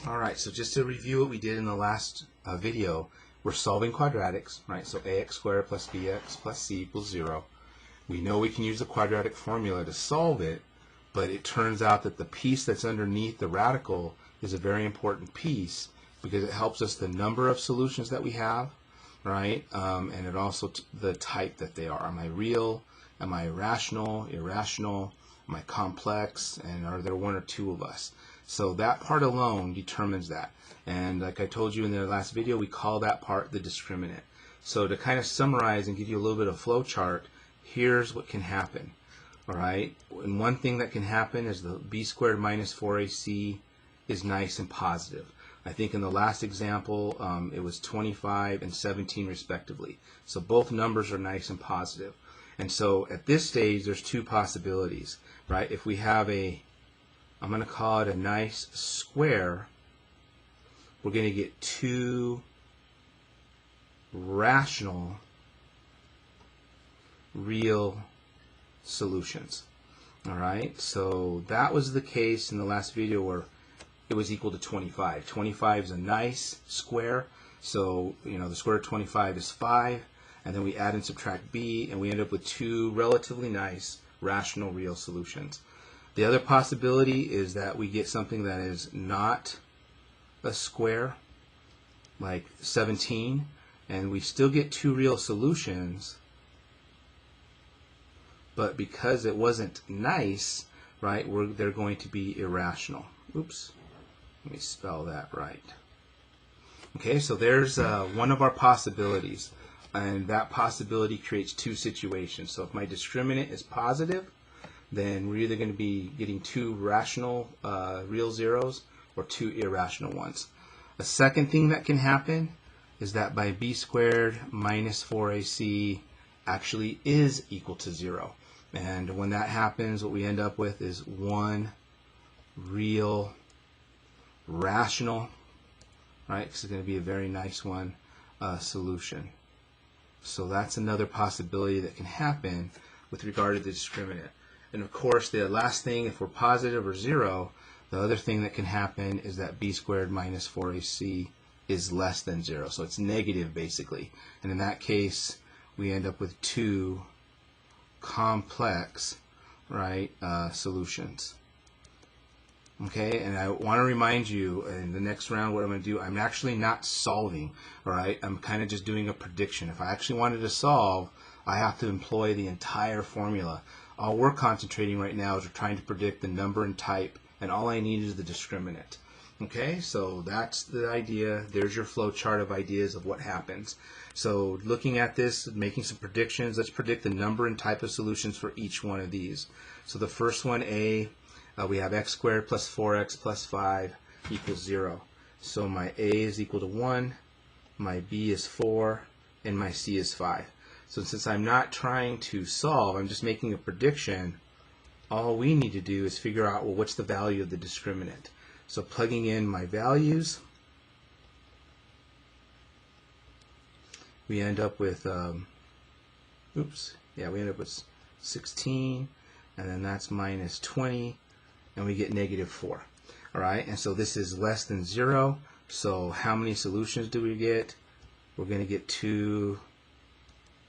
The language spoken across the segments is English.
Alright, so just to review what we did in the last video, we're solving quadratics, right? So ax squared plus bx plus c equals 0. We know we can use the quadratic formula to solve it, but it turns out that the piece that's underneath the radical is a very important piece because it helps us the number of solutions that we have, right? And it also the type that they are. Am I real? Am I irrational? Irrational? Am I complex? And are there one or two of us? So that part alone determines that. And like I told you in the last video, we call that part the discriminant. So to kind of summarize and give you a little bit of flow chart, here's what can happen. All right. And one thing that can happen is the b squared minus 4ac is nice and positive. I think in the last example, it was 25 and 17 respectively. So both numbers are nice and positive. And so at this stage, there's two possibilities, right? If we have I'm going to call it a nice square, we're going to get two rational real solutions. All right, so that was the case in the last video where it was equal to 25. 25 is a nice square, so the square root of 25 is 5, and then we add and subtract b, and we end up with two relatively nice rational real solutions. The other possibility is that we get something that is not a square, like 17, and we still get two real solutions, but because it wasn't nice, right, they're going to be irrational. Oops, let me spell that right. Okay, so there's one of our possibilities, and that possibility creates two situations. So if my discriminant is positive, then we're either going to be getting two rational real zeros or two irrational ones. A second thing that can happen is that my b squared minus 4ac actually is equal to 0. And when that happens, what we end up with is one real rational, right? This is going to be a very nice one, solution. So that's another possibility that can happen with regard to the discriminant. And of course, the last thing, if we're positive or 0, the other thing that can happen is that b squared minus 4ac is less than 0. So it's negative, basically. And in that case, we end up with two complex, right, solutions. Okay, and I want to remind you in the next round what I'm going to do, I'm actually not solving, all right? I'm kind of just doing a prediction. If I actually wanted to solve, I have to employ the entire formula. All we're concentrating right now is we're trying to predict the number and type, and all I need is the discriminant. Okay, so that's the idea. There's your flow chart of ideas of what happens. So looking at this, making some predictions, let's predict the number and type of solutions for each one of these. So the first one, A, we have x squared plus 4x plus 5 equals 0. So my A is equal to 1, my B is 4, and my C is 5. So since I'm not trying to solve, I'm just making a prediction, all we need to do is figure out, well, what's the value of the discriminant? So plugging in my values, we end up with, we end up with 16, and then that's minus 20, and we get negative 4. All right, and so this is less than 0, so how many solutions do we get? We're going to get two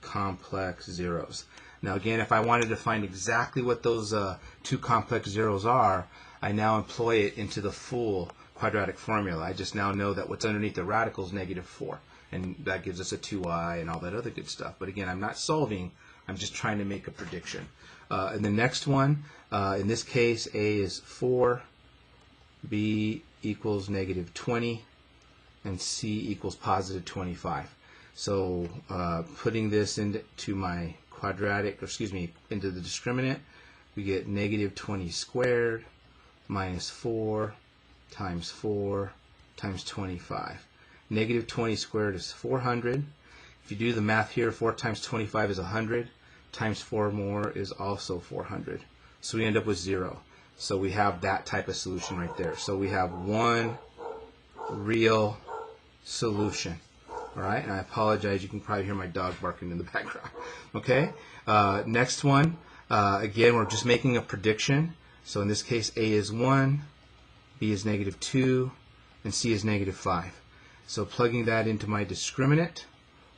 complex zeros. Now again, if I wanted to find exactly what those two complex zeros are, I now employ it into the full quadratic formula. I just now know that what's underneath the radical is negative 4, and that gives us a 2i and all that other good stuff. But again, I'm not solving, I'm just trying to make a prediction. And the next one, in this case, A is 4, B equals negative 20, and C equals positive 25. So putting this into my quadratic, into the discriminant, we get negative 20 squared minus 4 times 25. Negative 20 squared is 400. If you do the math here, 4 times 25 is 100, times 4 more is also 400. So we end up with 0. So we have that type of solution right there. So we have one real solution. All right, and I apologize, you can probably hear my dog barking in the background. Okay, next one, again, we're just making a prediction. So in this case, A is 1, B is negative 2, and c is negative 5. So plugging that into my discriminant,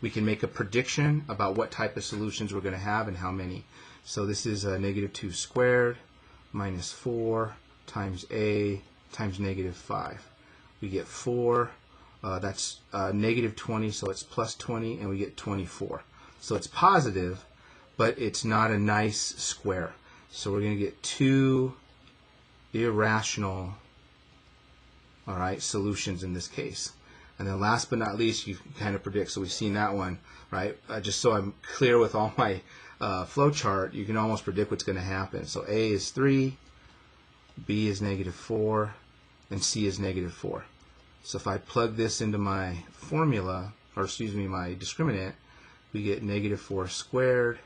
we can make a prediction about what type of solutions we're going to have and how many. So this is negative 2 squared minus 4 times a times negative 5. We get 4. That's negative 20, so it's plus 20, and we get 24. So it's positive, but it's not a nice square. So we're going to get two irrational, all right, solutions in this case. And then last but not least, you can kind of predict. So we've seen that one, right? Just so I'm clear with all my flow chart, you can almost predict what's going to happen. So A is 3, B is negative 4, and C is negative 4. So if I plug this into my formula, or excuse me, my discriminant, we get negative 4 squared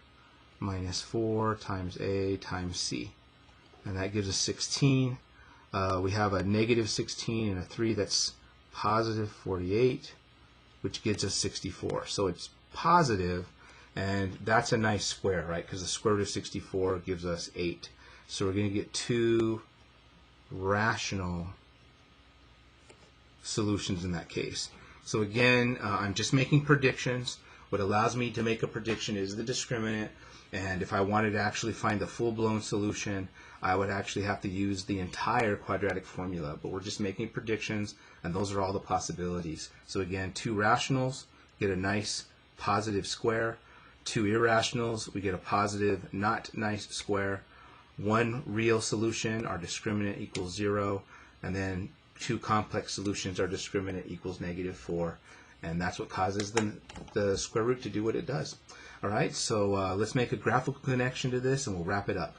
minus 4 times A times C. And that gives us 16. We have a negative 16 and a 3, that's positive 48, which gives us 64. So it's positive, and that's a nice square, right? Because the square root of 64 gives us 8. So we're going to get two rational solutions in that case. So again, I'm just making predictions. What allows me to make a prediction is the discriminant, and if I wanted to actually find the full-blown solution, I would actually have to use the entire quadratic formula, but we're just making predictions, and those are all the possibilities. So again, two rationals get a nice positive square. Two irrationals, we get a positive not nice square. One real solution, our discriminant equals 0, and then two complex solutions, our discriminant equals negative 4, and that's what causes the square root to do what it does. All right, so let's make a graphical connection to this, and we'll wrap it up.